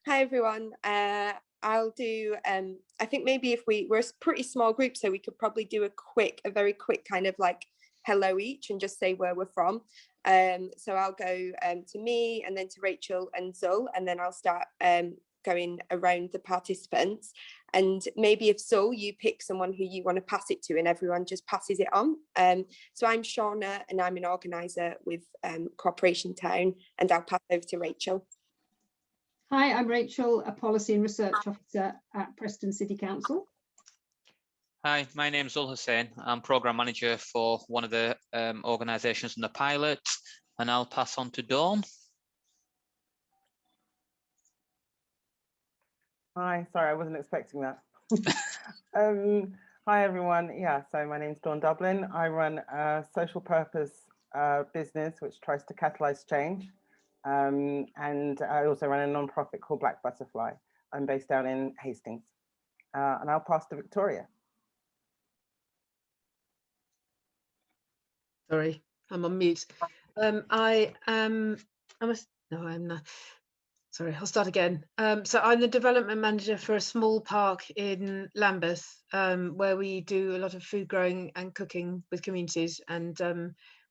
Hi everyone. I'll do. I think maybe if we're a pretty small group, so we could probably do a very quick kind of like hello each, and just say where we're from. So I'll go to me, and then to Rachel and Zul, and then I'll start going around the participants. And maybe if Zul, you pick someone who you want to pass it to, and everyone just passes it on. So I'm Shaunna, and I'm an organiser with Cooperation Town, and I'll pass over to Rachel. Hi, I'm Rachel, a Policy and Research Officer at Preston City Council. Hi, my name's Zul Hussain. I'm Programme Manager for one of the organisations in the pilot, and I'll pass on to Dawn. Hi, sorry, I wasn't expecting that. Hi everyone, yeah, so my name's Dawn Dublin. I run a social purpose business which tries to catalyse change. And I also run a non-profit called Black Butterfly. I'm based down in Hastings, and I'll pass to Victoria. Sorry, I'm on mute. I'm not. Sorry, I'll start again. So I'm the development manager for a small park in Lambeth, where we do a lot of food growing and cooking with communities. And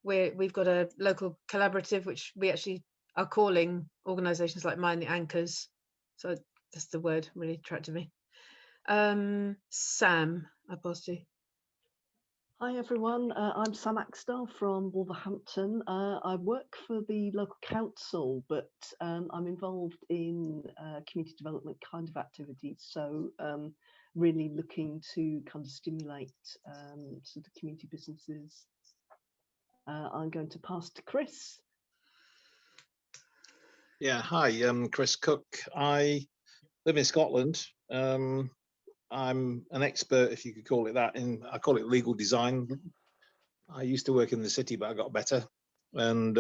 we've got a local collaborative, which we actually are calling organisations like mine the anchors. So that's the word really attracted me. Sam, I pass to you. Hi everyone, I'm Sam Axtell from Wolverhampton. I work for the local council, but I'm involved in community development kind of activities. So really looking to kind of stimulate sort of community businesses. I'm going to pass to Chris. Yeah, hi, Chris Cook. I live in Scotland. I'm an expert, if you could call it that, I call it legal design. I used to work in the city, but I got better. And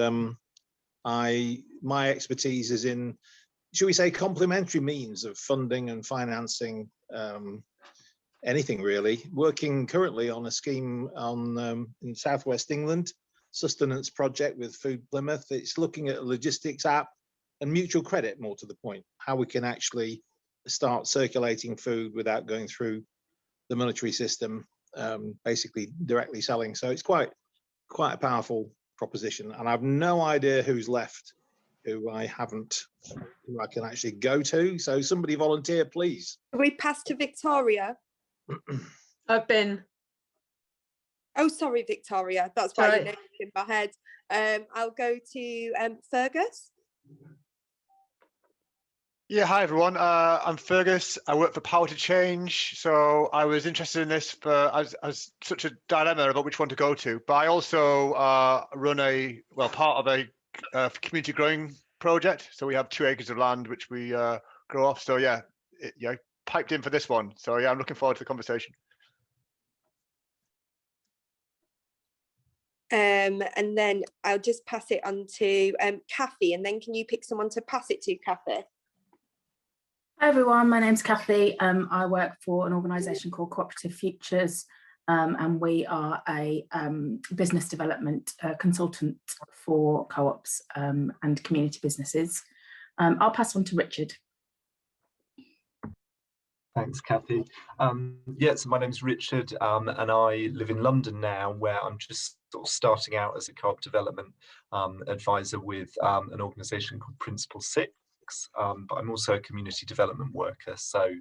my expertise is in, should we say, complementary means of funding and financing anything really. Working currently on a scheme on in Southwest England, sustenance project with Food Plymouth. It's looking at a logistics app and mutual credit, more to the point, how we can actually start circulating food without going through the monetary system, basically directly selling. So it's quite a powerful proposition, and I've no idea who's left, who I can actually go to. So somebody volunteer, please. We pass to Victoria. I've been. Oh, sorry, Victoria. That's why your name's in my head. I'll go to Fergus. Yeah, hi everyone. I'm Fergus. I work for Power to Change. So I was interested in this as such a dilemma about which one to go to. But I also run part of a community growing project. So we have 2 acres of land which we grow off. So yeah, piped in for this one. So yeah, I'm looking forward to the conversation. And then I'll just pass it on to Kathy, and then can you pick someone to pass it to, Kathy? Hi everyone, my name's Kathy. I work for an organisation called Cooperative Futures, and we are a business development consultant for co-ops and community businesses. I'll pass on to Richard. Thanks, Kathy. So my name's Richard, and I live in London now, where I'm just sort of starting out as a co-op development advisor with an organisation called Principle 6. But I'm also a community development worker, so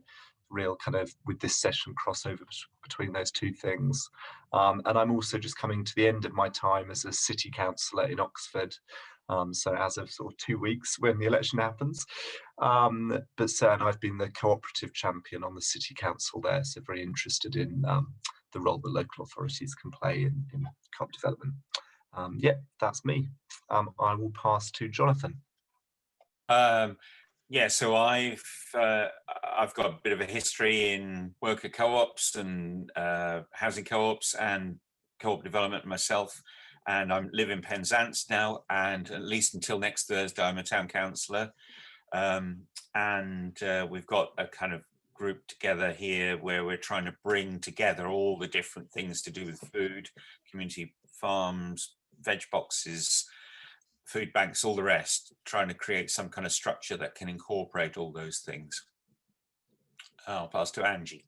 real kind of with this session crossover between those two things. And I'm also just coming to the end of my time as a city councillor in Oxford. So as of sort of 2 weeks when the election happens. But certainly I've been the cooperative champion on the city council there, so very interested in the role that local authorities can play in co-op development. That's me. I will pass to Jonathan. So I've got a bit of a history in worker co-ops and housing co-ops and co-op development myself, and I live in Penzance now, and at least until next Thursday I'm a town councillor, and we've got a kind of group together here where we're trying to bring together all the different things to do with food, community farms, veg boxes, food banks, all the rest, trying to create some kind of structure that can incorporate all those things. I'll pass to Angie.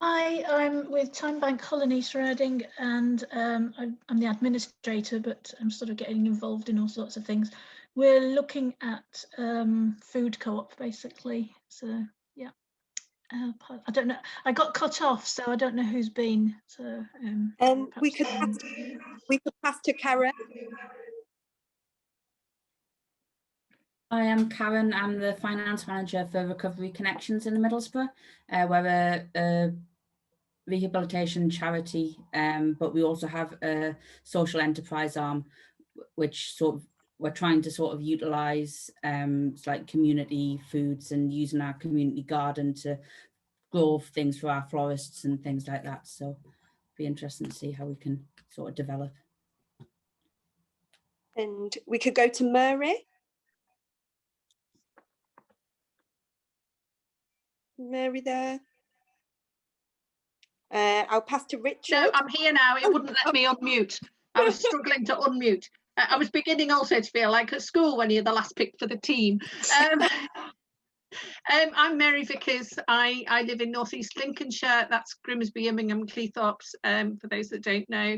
Hi, I'm with Time Bank Colonies Reading, and I'm the administrator, but I'm sort of getting involved in all sorts of things. We're looking at food co-op, basically. So yeah, I don't know. I got cut off, so I don't know who's been. So we could pass to Karen. Hi, I'm Karen. I'm the finance manager for Recovery Connections in Middlesbrough. We're a rehabilitation charity, but we also have a social enterprise arm, which we're trying to sort of utilise like community foods and using our community garden to grow things for our florists and things like that. So it'll be interesting to see how we can sort of develop. And we could go to Mary. Mary there. I'll pass to Richard. No, I'm here now. It wouldn't let me unmute. I was struggling to unmute. I was beginning also to feel like at school when you're the last pick for the team. I'm Mary Vickers. I live in North East Lincolnshire. That's Grimsby, Immingham, Cleethorpes, for those that don't know.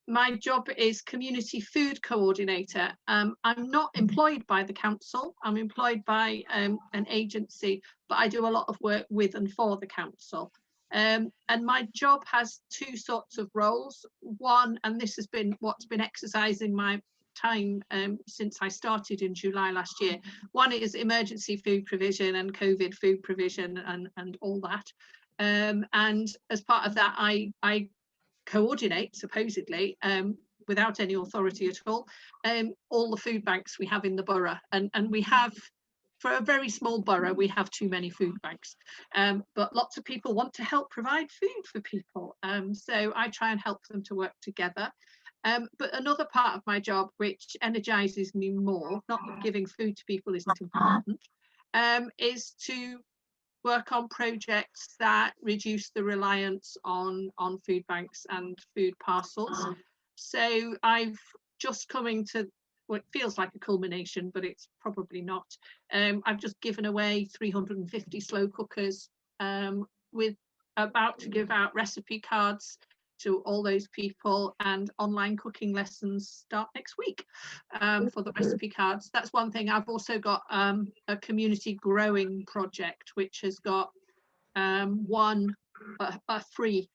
My job is Community Food Coordinator. I'm not employed by the council. I'm employed by an agency, but I do a lot of work with and for the council. And my job has two sorts of roles. One, and this has been what's been exercising my time since I started in July last year. One is emergency food provision and COVID food provision and all that. And as part of that, I coordinate, supposedly, without any authority at all the food banks we have in the borough. And we have, for a very small borough, we have too many food banks, but lots of people want to help provide food for people. So I try and help them to work together. But another part of my job, which energizes me more, not that giving food to people isn't important, is to work on projects that reduce the reliance on food banks and food parcels. So I've just coming to what feels like a culmination, but it's probably not. I've just given away 350 slow cookers, with about to give out recipe cards to all those people, and online cooking lessons start next week for the recipe cards. That's one thing. I've also got a community growing project, which has got a free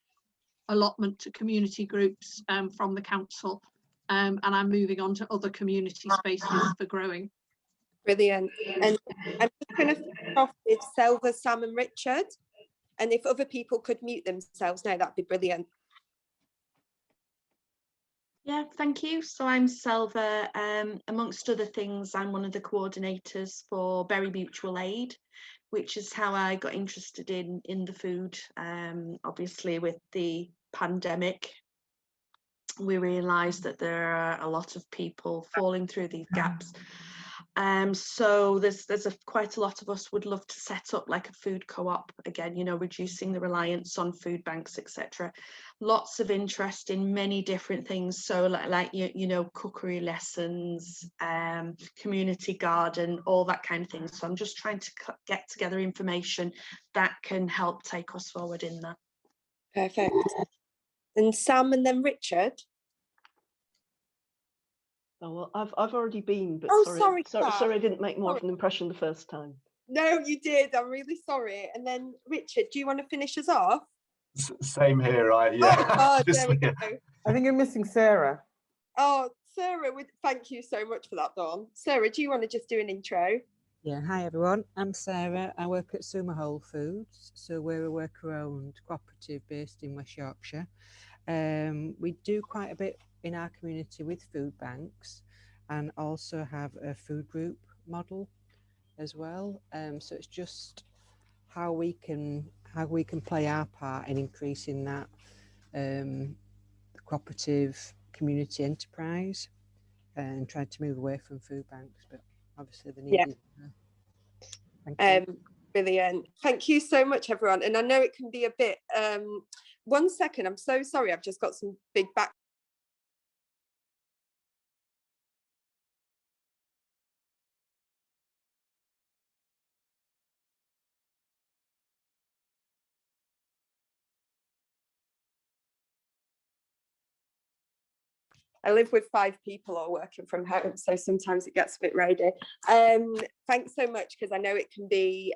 allotment to community groups from the council, and I'm moving on to other community spaces for growing. Brilliant. And I'm just going to finish off with Selva, Sam and Richard, and if other people could mute themselves now, that'd be brilliant. Yeah, thank you. So I'm Selva. Amongst other things, I'm one of the coordinators for Bury Mutual Aid, which is how I got interested in the food. Obviously, with the pandemic, we realised that there are a lot of people falling through these gaps. So there's quite a lot of us would love to set up like a food co-op again, you know, reducing the reliance on food banks, etc. Lots of interest in many different things. So like you know, cookery lessons, community garden, all that kind of thing. So I'm just trying to get together information that can help take us forward in that. Perfect. And Sam and then Richard. Oh, well, I've already been, but sorry, sorry I didn't make more of an impression the first time. No, you did. I'm really sorry. And then Richard, do you want to finish us off? Same here, right? Yeah. Oh, God, there we go. I think you're missing Sarah. Oh, Sarah, thank you so much for that, Dawn. Sarah, do you want to just do an intro? Yeah, hi everyone. I'm Sarah. I work at Summer Whole Foods. So we're a worker-owned cooperative based in West Yorkshire. We do quite a bit in our community with food banks, and also have a food group model as well. So it's just how we can play our part in increasing that cooperative community enterprise and try to move away from food banks, but obviously the need is there. Thank you. Brilliant. Thank you so much, everyone. And I know it can be a bit 1 second, I'm so sorry, I've just got some big back I live with 5 people all working from home, so sometimes it gets a bit rowdy. Thanks so much, because I know it can be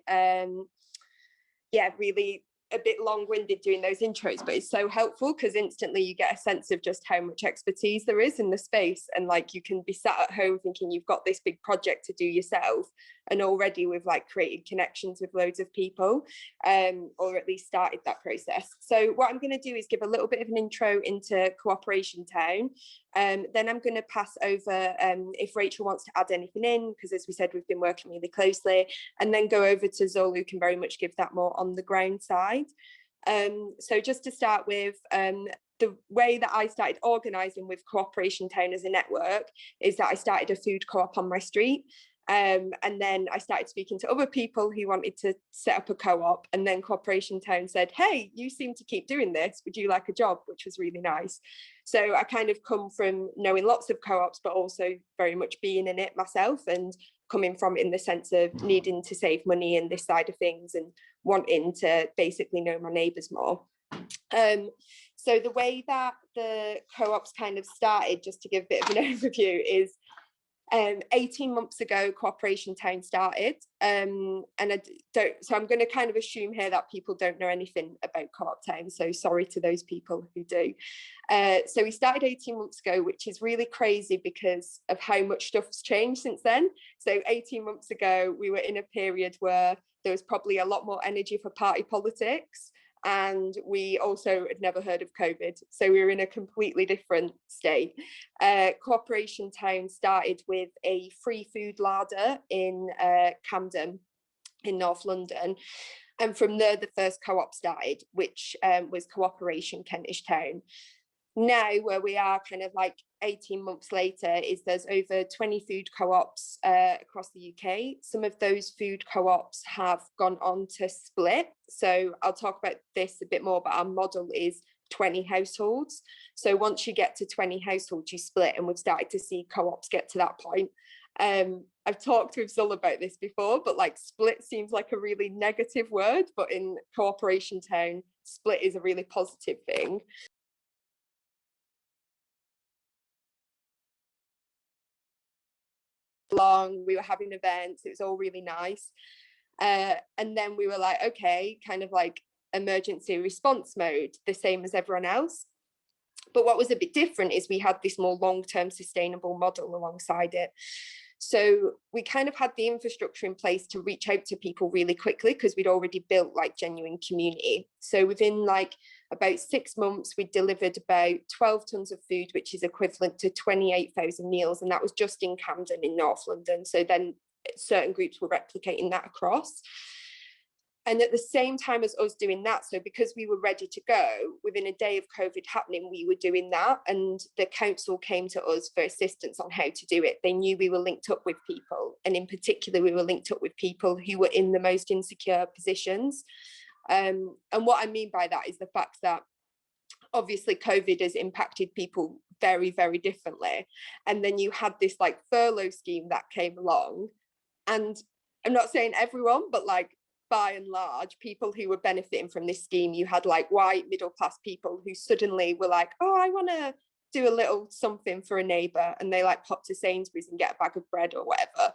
really a bit long-winded doing those intros, but it's so helpful because instantly you get a sense of just how much expertise there is in the space, and like you can be sat at home thinking you've got this big project to do yourself, and already we've like created connections with loads of people, or at least started that process. So what I'm going to do is give a little bit of an intro into Cooperation Town. Then I'm going to pass over if Rachel wants to add anything in, because as we said, we've been working really closely, and then go over to Zol, who can very much give that more on the ground side. So just to start with, the way that I started organising with Cooperation Town as a network is that I started a food co-op on my street. And then I started speaking to other people who wanted to set up a co-op, and then Cooperation Town said, hey, you seem to keep doing this, would you like a job? Which was really nice. So I kind of come from knowing lots of co-ops, but also very much being in it myself, and coming from it in the sense of needing to save money and this side of things, and wanting to basically know my neighbours more. So the way that the co-ops kind of started, just to give a bit of an overview, is 18 months ago Cooperation Town started, and so I'm going to kind of assume here that people don't know anything about Co-op Town, so sorry to those people who do. So we started 18 months ago, which is really crazy because of how much stuff's changed since then. So 18 months ago we were in a period where there was probably a lot more energy for party politics, and we also had never heard of COVID, so we were in a completely different state. Cooperation Town started with a free food larder in Camden in North London, and from there the first co-op started, which was Cooperation Kentish Town. Now where we are kind of like 18 months later is there's over 20 food co-ops across the UK. Some of those food co-ops have gone on to split, so I'll talk about this a bit more, but our model is 20 households. So once you get to 20 households you split, and we've started to see co-ops get to that point. I've talked with Zul about this before, but like split seems like a really negative word, but in Cooperation Town split is a really positive thing. Long, we were having events, it was all really nice, and then we were like, okay, kind of like emergency response mode, the same as everyone else. But what was a bit different is we had this more long-term sustainable model alongside it. So we kind of had the infrastructure in place to reach out to people really quickly because we'd already built like genuine community. So within like about 6 months, we delivered about 12 tons of food, which is equivalent to 28,000 meals. And that was just in Camden in North London. So then certain groups were replicating that across. And at the same time as us doing that, so because we were ready to go, within a day of COVID happening, we were doing that. And the council came to us for assistance on how to do it. They knew we were linked up with people. And in particular, we were linked up with people who were in the most insecure positions. And what I mean by that is the fact that obviously COVID has impacted people very, very differently. And then you had this like furlough scheme that came along. And I'm not saying everyone, but like, by and large, people who were benefiting from this scheme, you had like white middle class people who suddenly were like, oh, I want to do a little something for a neighbour, and they like pop to Sainsbury's and get a bag of bread or whatever.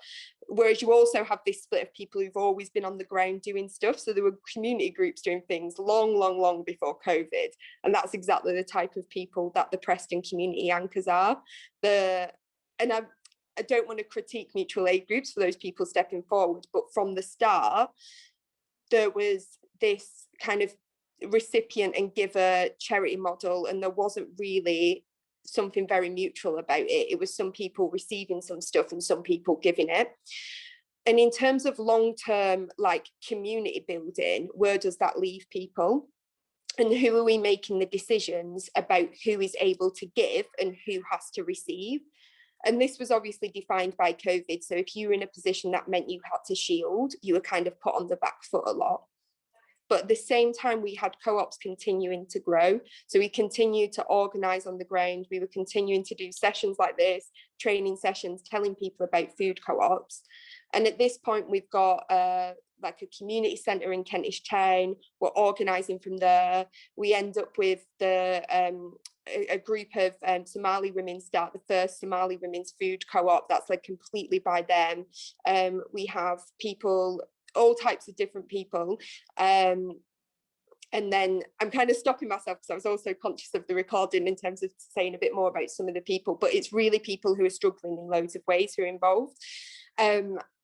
Whereas you also have this split of people who've always been on the ground doing stuff. So there were community groups doing things long before COVID, and that's exactly the type of people that the Preston community anchors are. I don't want to critique mutual aid groups for those people stepping forward, but from the start there was this kind of recipient and giver charity model, and there wasn't really something very mutual about it. It was some people receiving some stuff and some people giving it. And in terms of long-term like community building, where does that leave people? And who are we making the decisions about who is able to give and who has to receive? And this was obviously defined by COVID. So if you were in a position that meant you had to shield, you were kind of put on the back foot a lot. But at the same time, we had co-ops continuing to grow. So we continued to organise on the ground. We were continuing to do sessions like this, training sessions, telling people about food co-ops. And at this point, we've got like a community centre in Kentish Town. We're organising from there. We end up with a group of Somali women start the first Somali women's food co-op. That's like completely by them. We have people, all types of different people. And then I'm kind of stopping myself because I was also conscious of the recording in terms of saying a bit more about some of the people, but it's really people who are struggling in loads of ways who are involved.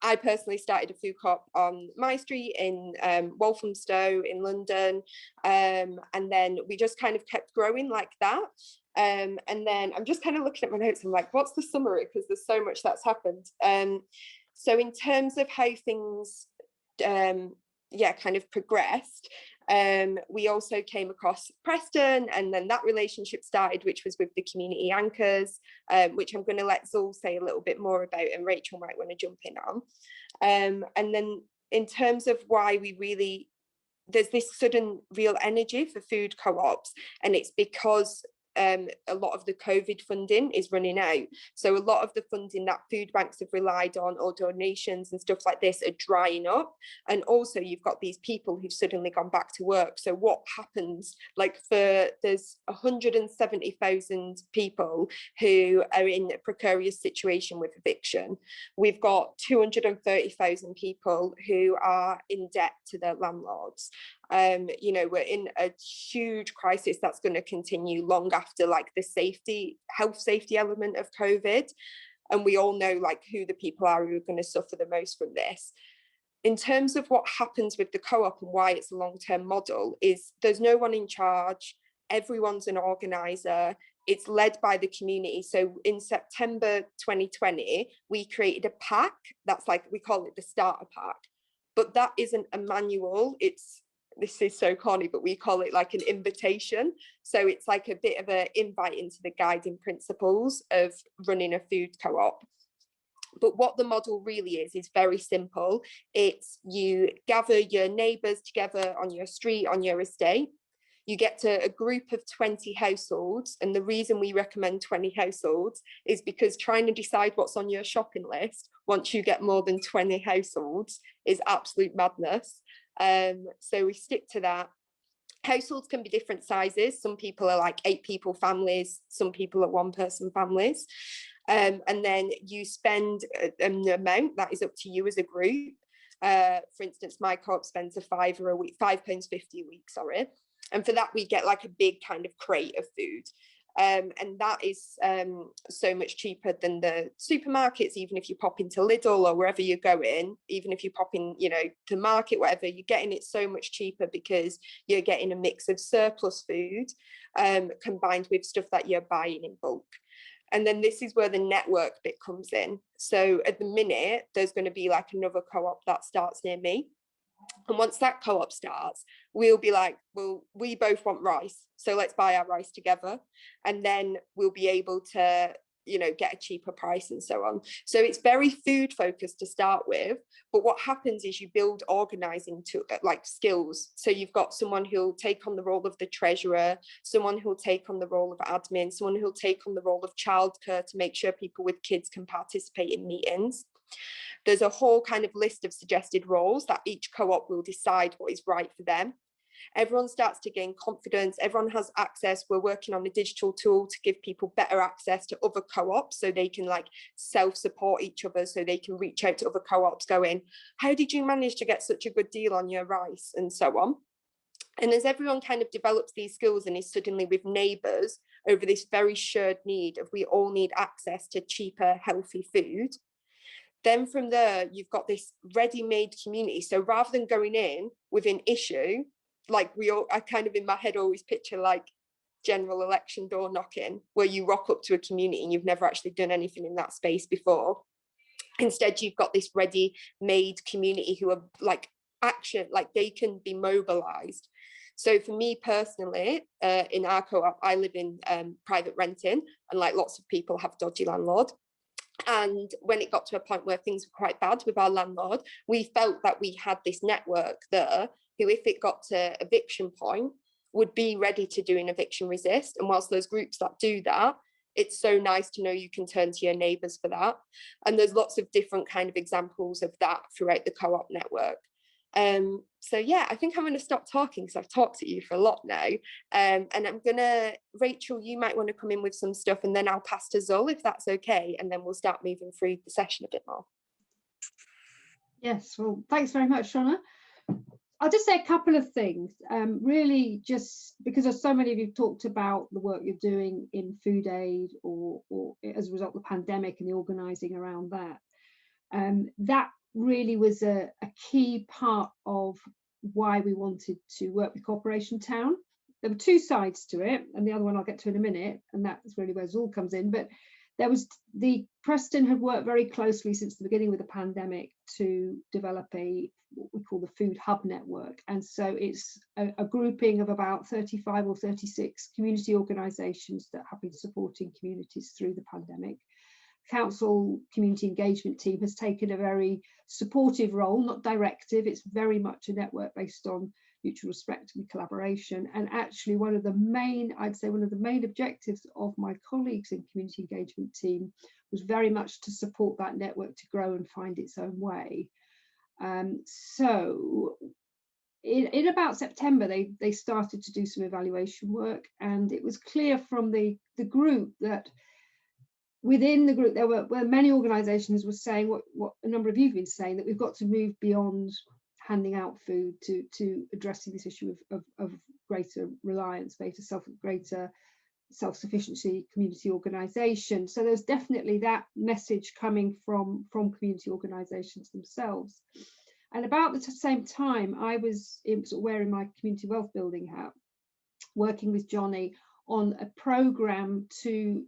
I personally started a food co-op on my street in Walthamstow in London, and then we just kind of kept growing like that. And then I'm just kind of looking at my notes, I'm like, what's the summary? Because there's so much that's happened. So in terms of how things kind of progressed, we also came across Preston, and then that relationship started, which was with the community anchors, which I'm going to let Zul say a little bit more about, and Rachel might want to jump in on. And then in terms of why there's this sudden real energy for food co-ops, and it's because a lot of the COVID funding is running out. So a lot of the funding that Foodbanks have relied on, or donations and stuff like this, are drying up. And also you've got these people who've suddenly gone back to work. So what happens, like there's 170,000 people who are in a precarious situation with eviction. We've got 230,000 people who are in debt to their landlords. We're in a huge crisis that's going to continue long after like the health safety element of COVID. And we all know like who the people are who are going to suffer the most from this. In terms of what happens with the co-op and why it's a long-term model, is there's no one in charge. Everyone's an organizer. It's led by the community. So in September 2020, we created a pack. That's like, we call it the starter pack, but that isn't a manual. This is so corny, but we call it like an invitation. So it's like a bit of an invite into the guiding principles of running a food co-op. But what the model really is very simple. It's you gather your neighbours together on your street, on your estate. You get to a group of 20 households. And the reason we recommend 20 households is because trying to decide what's on your shopping list once you get more than 20 households is absolute madness. So we stick to that. Households can be different sizes. Some people are like 8 people families, some people are 1-person families. And then you spend an amount that is up to you as a group. For instance, my co-op spends £5 a week, £5.50 a week, sorry. And for that, we get like a big kind of crate of food. And that is so much cheaper than the supermarkets. Even if you pop into Lidl or wherever you're going, even if you pop in, to market, whatever, you're getting it so much cheaper because you're getting a mix of surplus food combined with stuff that you're buying in bulk. And then this is where the network bit comes in. So at the minute, there's going to be like another co-op that starts near me. And once that co-op starts, we'll be like, well, we both want rice, so let's buy our rice together. And then we'll be able to, get a cheaper price and so on. So it's very food focused to start with. But what happens is you build organising to like skills. So you've got someone who'll take on the role of the treasurer, someone who'll take on the role of admin, someone who'll take on the role of childcare to make sure people with kids can participate in meetings. There's a whole kind of list of suggested roles that each co-op will decide what is right for them. Everyone starts to gain confidence. Everyone has access. We're working on a digital tool to give people better access to other co-ops so they can like self-support each other, so they can reach out to other co-ops going, how did you manage to get such a good deal on your rice, and so on. And as everyone kind of develops these skills and is suddenly with neighbours over this very shared need of we all need access to cheaper, healthy food, then from there, you've got this ready-made community. So rather than going in with an issue, like I kind of in my head always picture like general election door knocking, where you rock up to a community and you've never actually done anything in that space before. Instead, you've got this ready-made community who are like action, like they can be mobilized. So for me personally, in our co-op, I live in private renting, and like lots of people have dodgy landlord. And when it got to a point where things were quite bad with our landlord, we felt that we had this network there who, if it got to eviction point, would be ready to do an eviction resist. And whilst there's groups that do that, it's so nice to know you can turn to your neighbours for that. And there's lots of different kind of examples of that throughout the co-op network. So yeah, I think I'm going to stop talking because I've talked to you for a lot now. And I'm gonna, Rachel, you might want to come in with some stuff, and then I'll pass to Zul if that's okay, and then we'll start moving through the session a bit more. Yes, well, thanks very much, Shaunna. I'll just say a couple of things, really, just because there's so many of you talked about the work you're doing in food aid or as a result of the pandemic and the organising around that. That really was a key part of why we wanted to work with Cooperation Town. There were two sides to it, and the other one I'll get to in a minute, and that's really where Zul comes in. But there was Preston had worked very closely since the beginning with the pandemic to develop what we call the Food Hub Network. And so it's a grouping of about 35 or 36 community organisations that have been supporting communities through the pandemic. Council community engagement team has taken a very supportive role, not directive. It's very much a network based on mutual respect and collaboration. And actually one of the main objectives of my colleagues in community engagement team was very much to support that network to grow and find its own way. So in about September, they started to do some evaluation work, and it was clear from the group that within the group, there were many organisations were saying what a number of you have been saying, that we've got to move beyond handing out food to addressing this issue of greater reliance, greater self-sufficiency, community organisation. So there's definitely that message coming from community organisations themselves. And about the same time, I was sort of wearing my community wealth building hat, working with Johnny on a programme to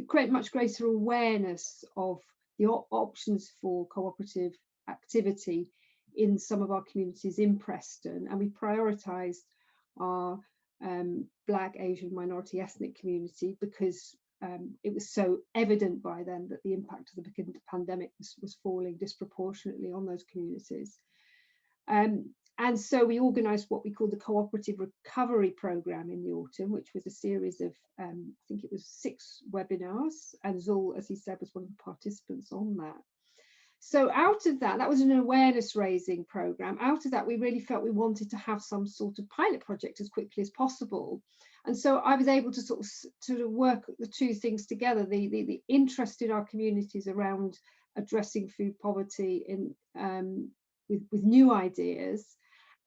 create much greater awareness of the options for cooperative activity in some of our communities in Preston, and we prioritised our Black, Asian, minority ethnic community because it was so evident by then that the impact of the pandemic was falling disproportionately on those communities. And so we organised what we called the Cooperative Recovery Programme in the autumn, which was a series of, I think it was 6 webinars, and Zul, as he said, was one of the participants on that. So out of that was an awareness raising programme. Out of that, we really felt we wanted to have some sort of pilot project as quickly as possible. And so I was able to sort of work the two things together, the interest in our communities around addressing food poverty with new ideas,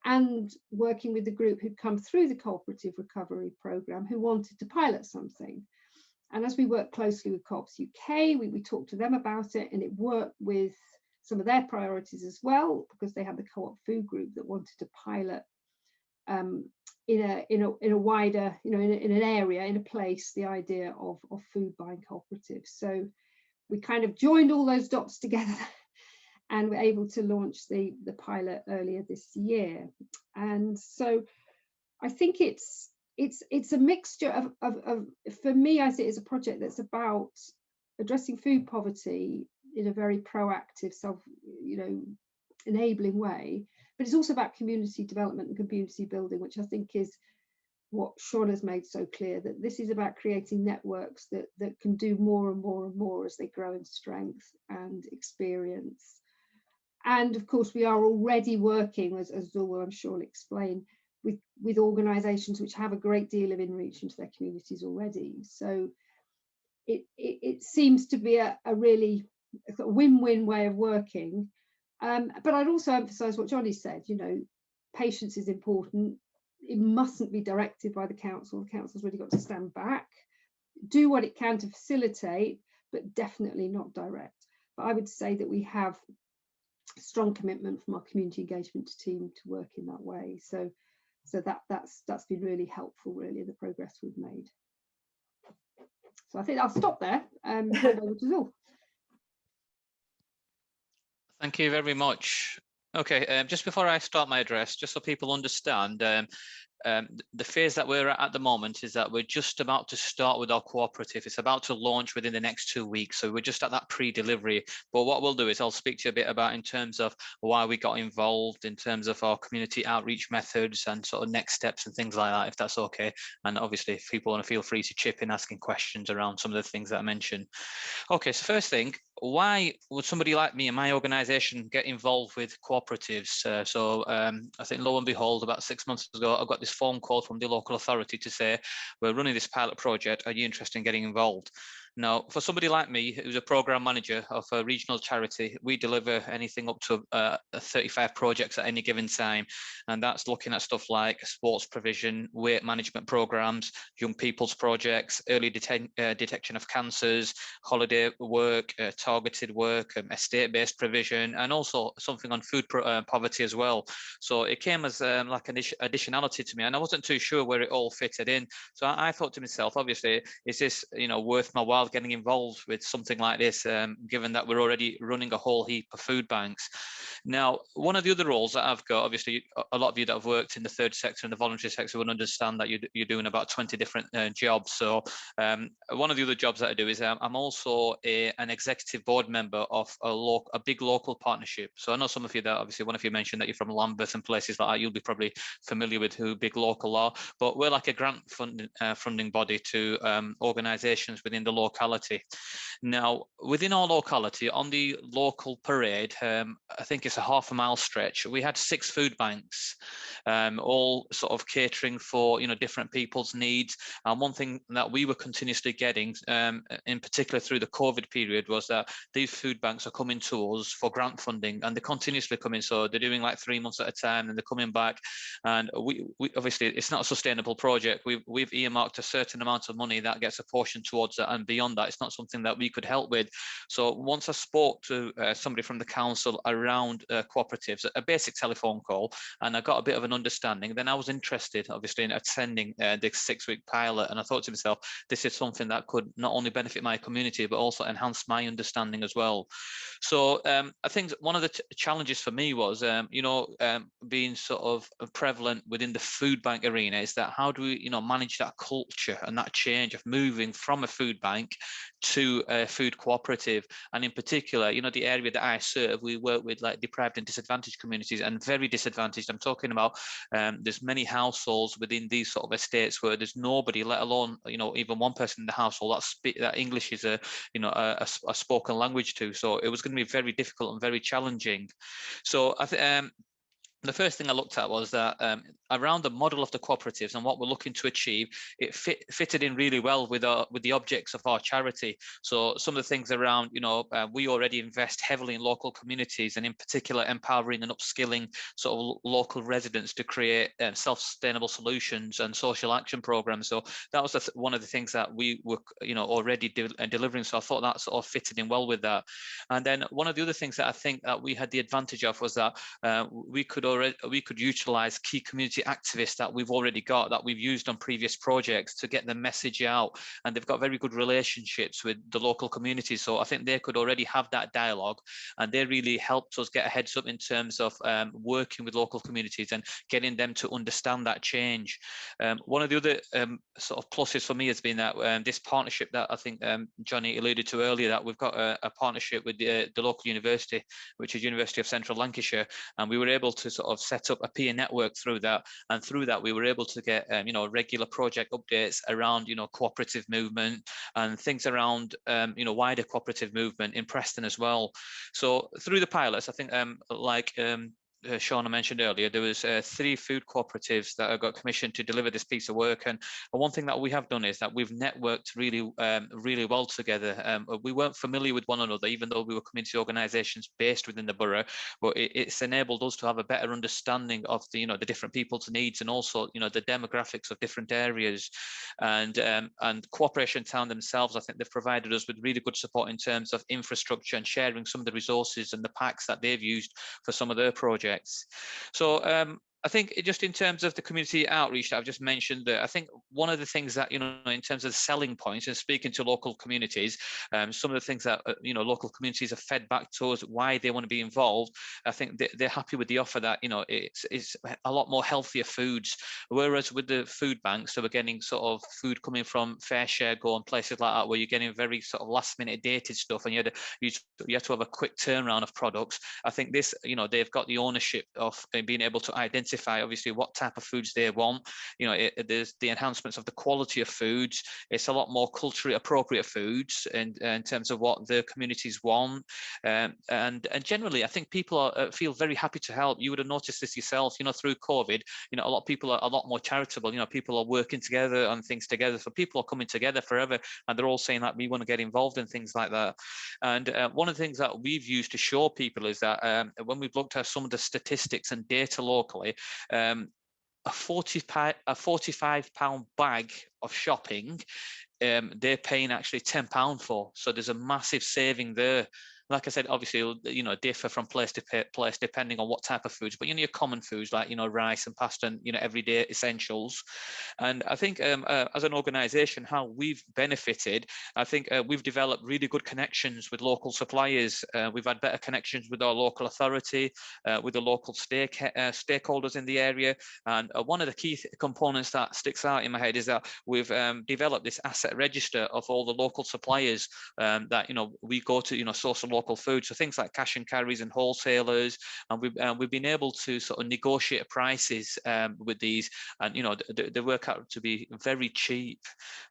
and working with the group who'd come through the Cooperative Recovery Programme who wanted to pilot something. And as we worked closely with Co-ops UK, we talked to them about it, and it worked with some of their priorities as well, because they had the co-op food group that wanted to pilot in a wider, in an area, in a place, the idea of food buying cooperatives. So we kind of joined all those dots together and were able to launch the pilot earlier this year. And so I think it's a mixture of for me, I see it as a project that's about addressing food poverty in a very proactive, enabling way, but it's also about community development and community building, which I think is what Shaunna's made so clear, that this is about creating networks that can do more and more and more as they grow in strength and experience. And of course, we are already working, as Zul will, I'm sure, will explain, with organisations which have a great deal of in-reach into their communities already. So it seems to be a really win-win way of working. But I'd also emphasise what Johnny said, patience is important. It mustn't be directed by the council. The council's really got to stand back, do what it can to facilitate, but definitely not direct. But I would say that we have strong commitment from our community engagement team to work in that way. So that's been really helpful, really, in the progress we've made. So I think I'll stop there. Hand over to Zul. Thank you very much. Okay, just before I start my address, just so people understand, the phase that we're at the moment is that we're just about to start with our cooperative. It's about to launch within the next 2 weeks. So we're just at that pre-delivery. But what we'll do is I'll speak to you a bit about in terms of why we got involved, in terms of our community outreach methods and sort of next steps and things like that, if that's okay. And obviously, if people want to feel free to chip in asking questions around some of the things that I mentioned. Okay, so first thing, why would somebody like me and my organisation get involved with cooperatives? I think lo and behold, about 6 months ago, I got this phone call from the local authority to say, we're running this pilot project, are you interested in getting involved? Now, for somebody like me, who's a programme manager of a regional charity, we deliver anything up to 35 projects at any given time. And that's looking at stuff like sports provision, weight management programmes, young people's projects, early detection of cancers, holiday work, targeted work, estate-based provision, and also something on food poverty as well. So it came as like an additionality to me, and I wasn't too sure where it all fitted in. So I thought to myself, obviously, is this worth my while getting involved with something like this, given that we're already running a whole heap of food banks? Now, one of the other roles that I've got, obviously, a lot of you that have worked in the third sector and the voluntary sector will understand that you're doing about 20 different jobs. So one of the other jobs that I do is I'm also an executive board member of a big local partnership. So I know some of you that, obviously, one of you mentioned that you're from Lambeth and places like that. You'll be probably familiar with who Big Local are, but we're like a grant funding body to organisations within the locality. Now, within our locality, on the local parade, I think it's a half a mile stretch, we had 6 food banks, all sort of catering for different people's needs. And one thing that we were continuously getting, in particular through the COVID period, was that these food banks are coming to us for grant funding, and they're continuously coming. So they're doing like 3 months at a time, and they're coming back. And we obviously, it's not a sustainable project. We've earmarked a certain amount of money that gets apportioned towards that, and beyond that, it's not something that we could help with. So once I spoke to somebody from the council around cooperatives, a basic telephone call, and I got a bit of an understanding, then I was interested, obviously, in attending this 6-week pilot. And I thought to myself, this is something that could not only benefit my community, but also enhance my understanding as well. So I think one of the challenges for me was, being sort of prevalent within the food bank arena, is that how do we, manage that culture and that change of moving from a food bank to a food cooperative. And in particular, the area that I serve, we work with like deprived and disadvantaged communities, and very disadvantaged. I'm talking about there's many households within these sort of estates where there's nobody, let alone even one person in the household that English is a spoken language to. So it was going to be very difficult and very challenging. So I think the first thing I looked at was that around the model of the cooperatives and what we're looking to achieve, it fitted in really well with the objects of our charity. So some of the things around, we already invest heavily in local communities, and in particular empowering and upskilling sort of local residents to create self-sustainable solutions and social action programs. So that was one of the things that we were, already delivering. So I thought that sort of fitted in well with that. And then one of the other things that I think that we had the advantage of was that we could utilize key community activists that we've already got, that we've used on previous projects, to get the message out. And they've got very good relationships with the local communities. So I think they could already have that dialogue, and they really helped us get a heads up in terms of working with local communities and getting them to understand that change. One of the other sort of pluses for me has been that this partnership that I think Johnny alluded to earlier, that we've got a partnership with the local university, which is University of Central Lancashire, and we were able to sort of set up a peer network through that, and through that we were able to get regular project updates around cooperative movement and things around wider cooperative movement in Preston as well. So through the pilots, I think Shaunna mentioned earlier, there was 3 food cooperatives that got commissioned to deliver this piece of work. And one thing that we have done is that we've networked really well together. We weren't familiar with one another, even though we were community organisations based within the borough, but it's enabled us to have a better understanding of the different people's needs, and also the demographics of different areas. And Cooperation Town themselves, I think they've provided us with really good support in terms of infrastructure and sharing some of the resources and the packs that they've used for some of their projects. So I think just in terms of the community outreach that I've just mentioned, that I think one of the things that, you know, in terms of selling points and speaking to local communities, some of the things that, you know, local communities have fed back to us, why they want to be involved. I think they're happy with the offer that, you know, it's a lot more healthier foods. Whereas with the food banks, so we're getting sort of food coming from Fair Share Go and places like that, where you're getting very sort of last minute dated stuff, and you have to have a quick turnaround of products. I think this, you know, they've got the ownership of being able to identify obviously what type of foods they want. You know, there's the enhancements of the quality of foods. It's a lot more culturally appropriate foods in terms of what the communities want. And generally, I think people feel very happy to help. You would have noticed this yourself, you know, through COVID, you know, a lot of people are a lot more charitable. You know, people are working together on things together. So people are coming together forever, and they're all saying that we want to get involved in things like that. And one of the things that we've used to show people is that when we've looked at some of the statistics and data locally, a £45 bag of shopping, they're paying actually £10 for. So there's a massive saving there. Like I said, obviously, it'll, you know, differ from place to place depending on what type of foods, but you know, your common foods like, you know, rice and pasta and, you know, everyday essentials. And I think as an organisation, how we've benefited, I think we've developed really good connections with local suppliers. We've had better connections with our local authority, with the local stakeholders in the area. And one of the key components that sticks out in my head is that we've developed this asset register of all the local suppliers that, you know, we go to, you know, source of local food, so things like cash and carries and wholesalers, and we've been able to sort of negotiate prices with these, and you know, they work out to be very cheap.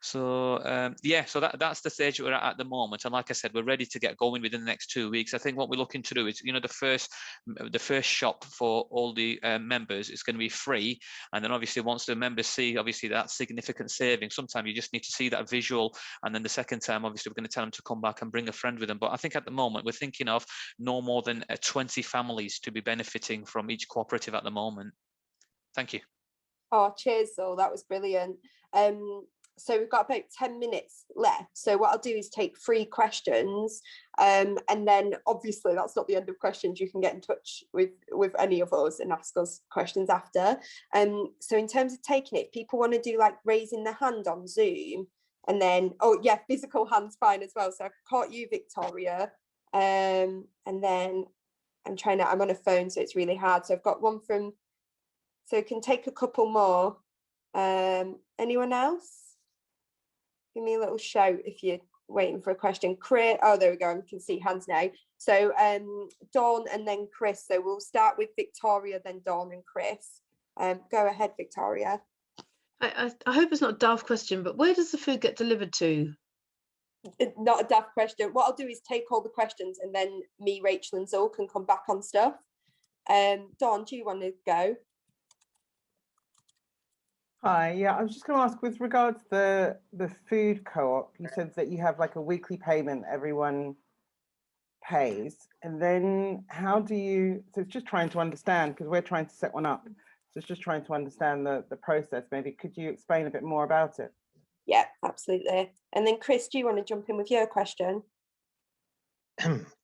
So yeah, so that's the stage we're at the moment, and like I said, we're ready to get going within the next 2 weeks. I think what we're looking to do is, you know, the first shop for all the members is going to be free, and then obviously once the members see obviously that significant saving, sometimes you just need to see that visual, and then the second time obviously we're going to tell them to come back and bring a friend with them. But I think at the moment we're thinking of no more than 20 families to be benefiting from each cooperative at the moment. Thank you. Oh, cheers, Zoe. That was brilliant. So we've got about 10 minutes left. So what I'll do is take 3 questions. And then obviously that's not the end of questions. You can get in touch with any of us and ask us questions after. So in terms of taking it, if people want to do like raising their hand on Zoom, and then, oh yeah, physical hand's fine as well. So I've caught you, Victoria. And then I'm on a phone, so it's really hard. So I've got one from, so I can take a couple more. Anyone else? Give me a little shout if you're waiting for a question. Chris, oh, there we go. I can see hands now. So Dawn and then Chris. So we'll start with Victoria, then Dawn and Chris. Go ahead, Victoria. I hope it's not a daft question, but where does the food get delivered to? Not a daft question. What I'll do is take all the questions, and then me, Rachel and Zoe can come back on stuff. Dawn, do you want to go? Hi, yeah, I was just going to ask with regards to the food co-op, you said that you have like a weekly payment everyone pays, and then how do you, so it's just trying to understand, because we're trying to set one up, so it's just trying to understand the process. Maybe could you explain a bit more about it? Yeah, absolutely. And then Chris, do you want to jump in with your question?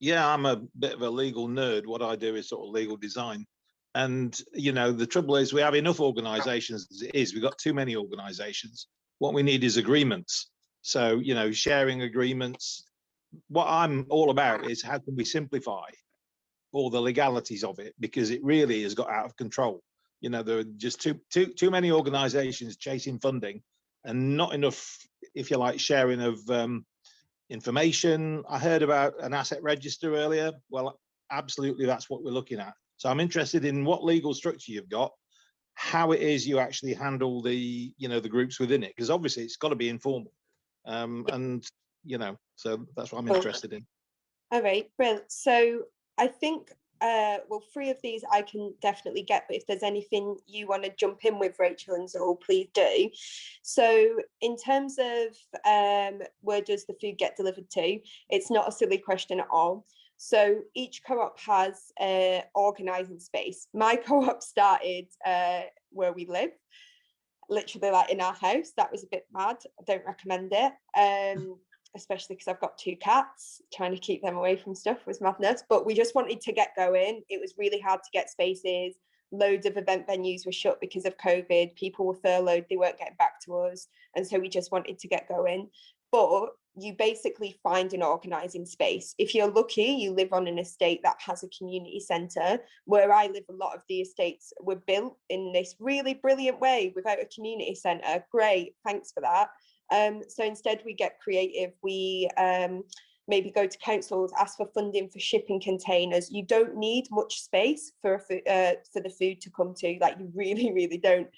Yeah, I'm a bit of a legal nerd. What I do is sort of legal design. And, you know, the trouble is we have enough organizations as it is. We've got too many organizations. What we need is agreements. So, you know, sharing agreements. What I'm all about is how can we simplify all the legalities of it, because it really has got out of control. You know, there are just too many organizations chasing funding and not enough, if you like, sharing of information. I heard about an asset register earlier. Well, absolutely, that's what we're looking at. So I'm interested in what legal structure you've got, how it is you actually handle the, you know, the groups within it, because obviously it's got to be informal. And, you know, so that's what I'm interested in. All right, brilliant. So I think, well, 3 of these I can definitely get, but if there's anything you want to jump in with, Rachel and Zoe, please do. So in terms of where does the food get delivered to, it's not a silly question at all. So each co-op has an organising space. My co-op started where we live, literally like in our house. That was a bit mad. I don't recommend it, especially because I've got 2 cats. Trying to keep them away from stuff was madness. But we just wanted to get going. It was really hard to get spaces. loads of event venues were shut because of COVID. People were furloughed, they weren't getting back to us. And so we just wanted to get going. But you basically find an organising space. If you're lucky, you live on an estate that has a community centre. Where I live, a lot of the estates were built in this really brilliant way without a community centre. Great, thanks for that. So instead we get creative. We maybe go to councils, ask for funding for shipping containers. You don't need much space for the food to come to, like you really don't.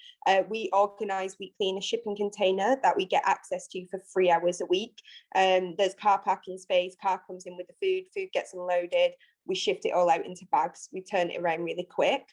We organise weekly in a shipping container that we get access to for 3 hours a week. There's car parking space, car comes in with the food gets unloaded, we shift it all out into bags, we turn it around really quick.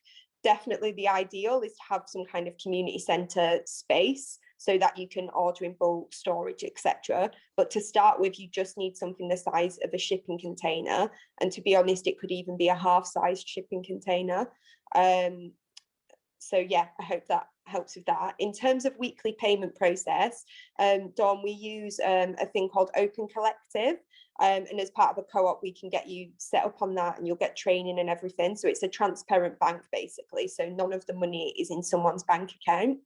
Definitely the ideal is to have some kind of community centre space so that you can order in bulk, storage, etc. But to start with, you just need something the size of a shipping container. And to be honest, it could even be a half-sized shipping container. So yeah, I hope that helps with that. In terms of weekly payment process, Dawn, we use a thing called Open Collective. And as part of a co-op, we can get you set up on that and you'll get training and everything. So it's a transparent bank, basically. So none of the money is in someone's bank account.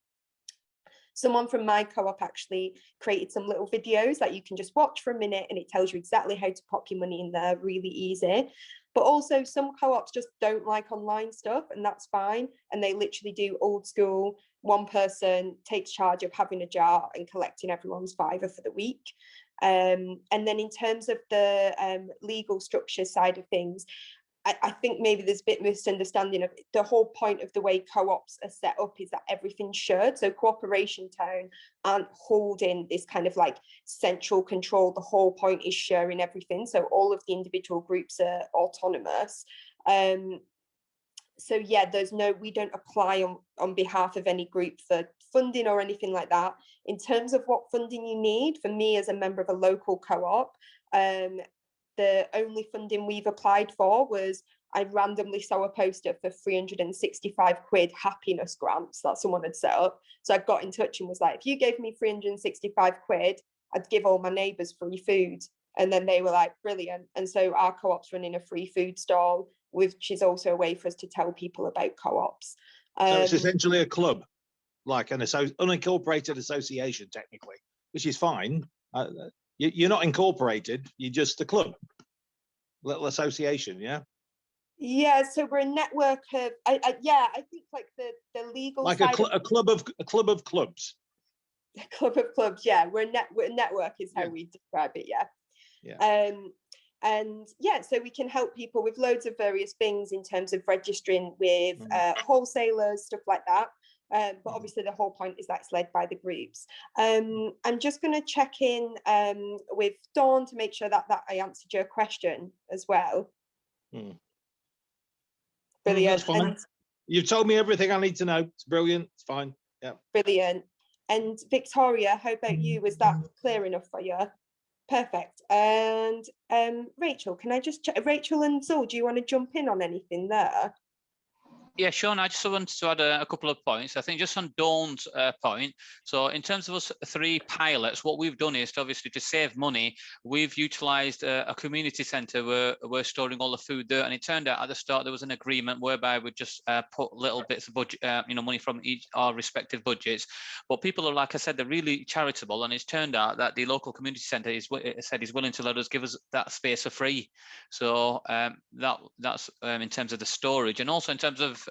Someone from my co-op actually created some little videos that you can just watch for a minute and it tells you exactly how to pop your money in there, really easy. But also some co-ops just don't like online stuff, and that's fine. And they literally do old school, one person takes charge of having a jar and collecting everyone's £5 for the week. And then in terms of the legal structure side of things, I think maybe there's a bit misunderstanding of the whole point of the way co-ops are set up is that everything's shared. So Cooperation Town aren't holding this kind of like central control. The whole point is sharing everything. So all of the individual groups are autonomous. So yeah, we don't apply on behalf of any group for funding or anything like that. In terms of what funding you need, for me as a member of a local co-op, the only funding we've applied for was I randomly saw a poster for 365 quid happiness grants that someone had set up. So I got in touch and was like, if you gave me 365 quid, I'd give all my neighbours free food. And then they were like, brilliant. And so our co-op's running a free food stall, which is also a way for us to tell people about co-ops. So it's essentially a club, like an unincorporated association, technically, which is fine. You're not incorporated, you're just a club, little association, yeah? Yeah, so we're a network of, I think like the legal like side a club of clubs. A club of clubs, yeah. We're a network is how we describe it, yeah. And yeah, so we can help people with loads of various things in terms of registering with wholesalers, stuff like that. But obviously the whole point is that it's led by the groups. I'm just going to check in with Dawn to make sure that I answered your question as well. Brilliant. That's fine. You've told me everything I need to know. It's brilliant. It's fine. Yeah. Brilliant. And Victoria, how about you? Was that clear enough for you? Perfect. And Rachel, can I just check? Rachel and Zul, do you want to jump in on anything there? Yeah, Shaunna, I just wanted to add a couple of points. I think just on Dawn's point, so in terms of us 3 pilots, what we've done is obviously to save money, we've utilised a community centre where we're storing all the food there. And it turned out at the start there was an agreement whereby we just put little bits of budget, money from our respective budgets. But people are, like I said, they're really charitable, and it's turned out that the local community centre is willing to let us give us that space for free. So that's in terms of the storage, and also in terms of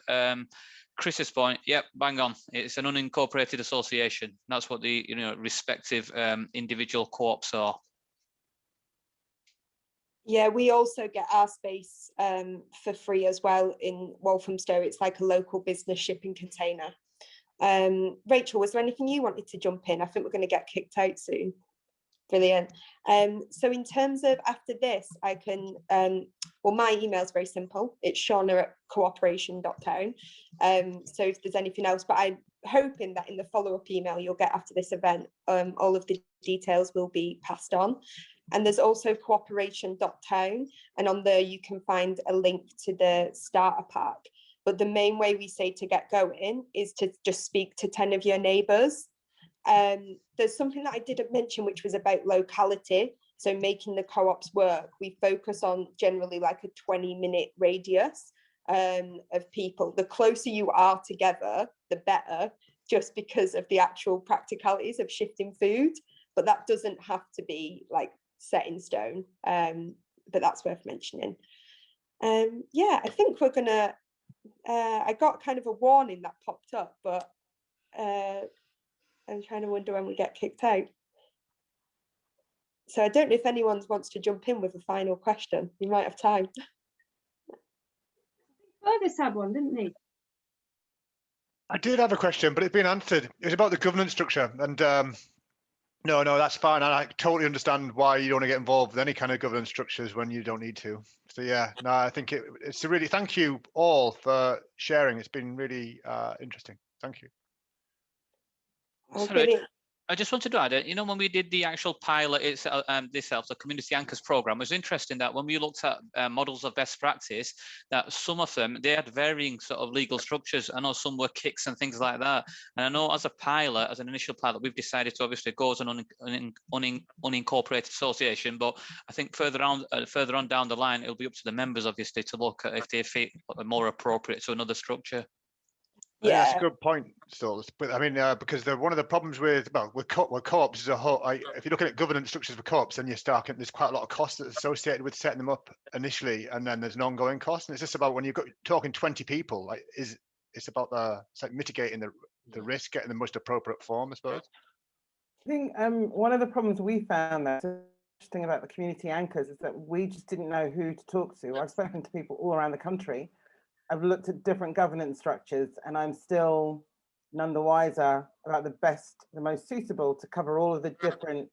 Chris's point, yep, bang on. It's an unincorporated association. That's what the respective individual co-ops are. Yeah, we also get our space for free as well in Walthamstow. It's like a local business shipping container. Rachel, was there anything you wanted to jump in? I think we're going to get kicked out soon. Brilliant. So in terms of after this, I can, well, my email is very simple. It's shaunna@cooperation.town. So if there's anything else, but I'm hoping that in the follow-up email you'll get after this event, all of the details will be passed on. And there's also cooperation.town, and on there you can find a link to the starter pack. But the main way we say to get going is to just speak to 10 of your neighbours. There's something that I didn't mention, which was about locality. So making the co-ops work, we focus on generally like a 20-minute radius. of people. The closer you are together, the better, just because of the actual practicalities of shifting food. But that doesn't have to be like set in stone. But that's worth mentioning. Yeah, I think we're gonna, I got kind of a warning that popped up, but I'm trying to wonder when we get kicked out. So I don't know if anyone wants to jump in with a final question. You might have time. Fergus had one, didn't he? I did have a question, but it's been answered. It was about the governance structure, and no, that's fine. And I totally understand why you don't want to get involved with any kind of governance structures when you don't need to. So yeah, no, I think it's a really, thank you all for sharing. It's been really interesting. Thank you. Sorry, I just wanted to add, when we did the actual pilot itself, the Community Anchors program, it was interesting that when we looked at models of best practice, that some of them, they had varying sort of legal structures. I know some were kicks and things like that. And I know as a pilot, as an initial pilot, we've decided to obviously go as an unincorporated association. But I think further on down the line, it'll be up to the members, obviously, to look at if they fit more appropriate to another structure. Yeah, that's a good point, Stolz. But I mean, because one of the problems with co-ops as a whole, if you're looking at governance structures for co-ops, then there's quite a lot of costs that's associated with setting them up initially, and then there's an ongoing cost. And it's just about when you're talking 20 people, it's about mitigating the risk, getting the most appropriate form, I suppose. I think one of the problems we found that's interesting about the community anchors is that we just didn't know who to talk to. I've spoken to people all around the country. I've looked at different governance structures, and I'm still none the wiser about the most suitable to cover all of the different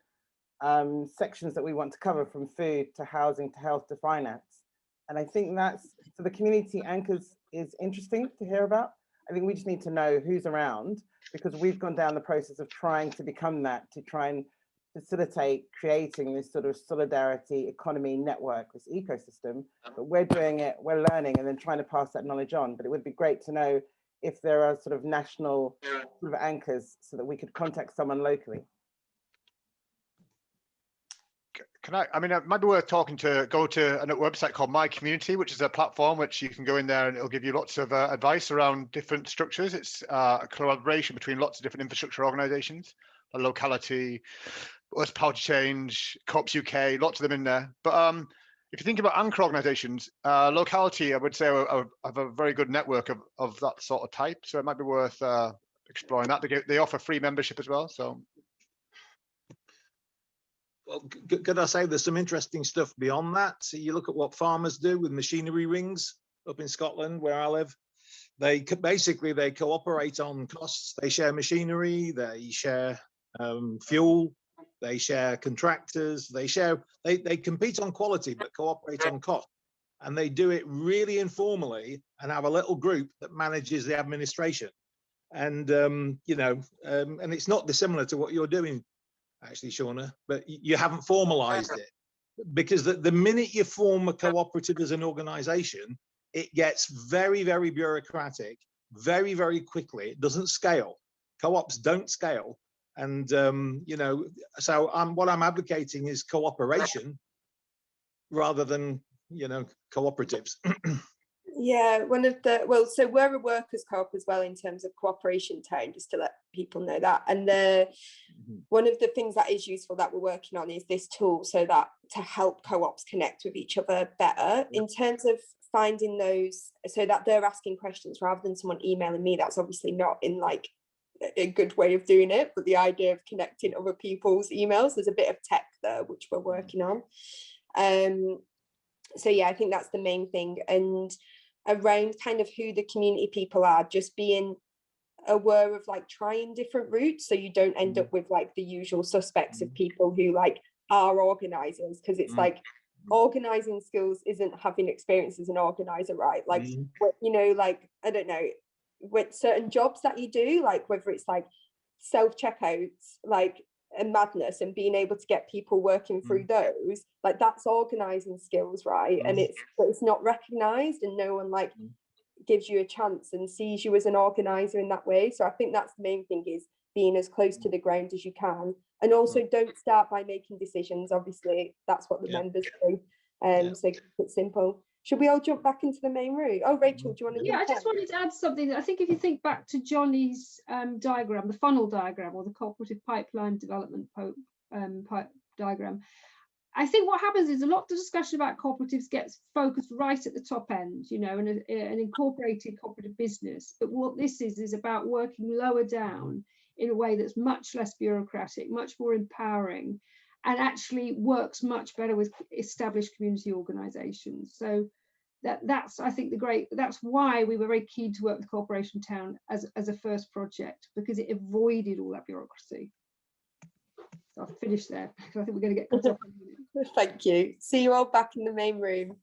sections that we want to cover, from food to housing to health to finance. And I think so the community anchors is interesting to hear about. I think we just need to know who's around, because we've gone down the process of trying to become that, to try and facilitate creating this sort of solidarity economy network, this ecosystem. But we're doing it, we're learning, and then trying to pass that knowledge on. But it would be great to know if there are sort of national sort of anchors so that we could contact someone locally. I mean, it might be worth go to a website called My Community, which is a platform which you can go in there and it'll give you lots of advice around different structures. It's a collaboration between lots of different infrastructure organizations, a locality, us, Power to Change, Co-ops UK, lots of them in there. But if you think about anchor organizations, locality, I would say, have a very good network of that sort of type. So it might be worth exploring that. They offer free membership as well. So. Well, could I say there's some interesting stuff beyond that? So you look at what farmers do with machinery rings up in Scotland, where I live. They cooperate on costs. They share machinery, they share fuel, they share contractors, they compete on quality but cooperate on cost. And they do it really informally and have a little group that manages the administration. And and it's not dissimilar to what you're doing, actually, Shaunna, but you haven't formalized it, because the minute you form a cooperative as an organization, it gets very, very bureaucratic, very, very quickly. It doesn't scale. Co-ops don't scale. And, so what I'm advocating is cooperation rather than, cooperatives. Yeah, so we're a workers' co-op as well in terms of cooperation town, just to let people know that. And one of the things that is useful that we're working on is this tool, so that to help co-ops connect with each other better in terms of finding those, so that they're asking questions rather than someone emailing me. That's obviously not in like a good way of doing it, but the idea of connecting other people's emails, there's a bit of tech there which we're working on. So yeah, I think that's the main thing. And around kind of who the community people are, just being aware of like trying different routes, so you don't end up with like the usual suspects of people who like are organizers, because it's like organizing skills isn't having experience as an organizer, right? Like like I don't know, with certain jobs that you do, like whether it's like self-checkouts, like a madness, and being able to get people working through those, like that's organizing skills, right? And it's not recognized, and no one like gives you a chance and sees you as an organizer in that way. So I think that's the main thing, is being as close to the ground as you can, and also don't start by making decisions. Obviously that's what the members do, so keep it simple. Should we all jump back into the main room? Oh, Rachel, do you want to? Yeah, I just wanted to add something. I think if you think back to Johnny's diagram, the funnel diagram, or the cooperative pipeline development diagram, I think what happens is a lot of the discussion about cooperatives gets focused right at the top end, you know, and an incorporated cooperative business. But what this is about working lower down in a way that's much less bureaucratic, much more empowering, and actually works much better with established community organisations. So that's I think that's why we were very keen to work with Corporation Town as a first project, because it avoided all that bureaucracy. So I'll finish there because I think we're going to get cut off in a minute. Thank you. See you all back in the main room.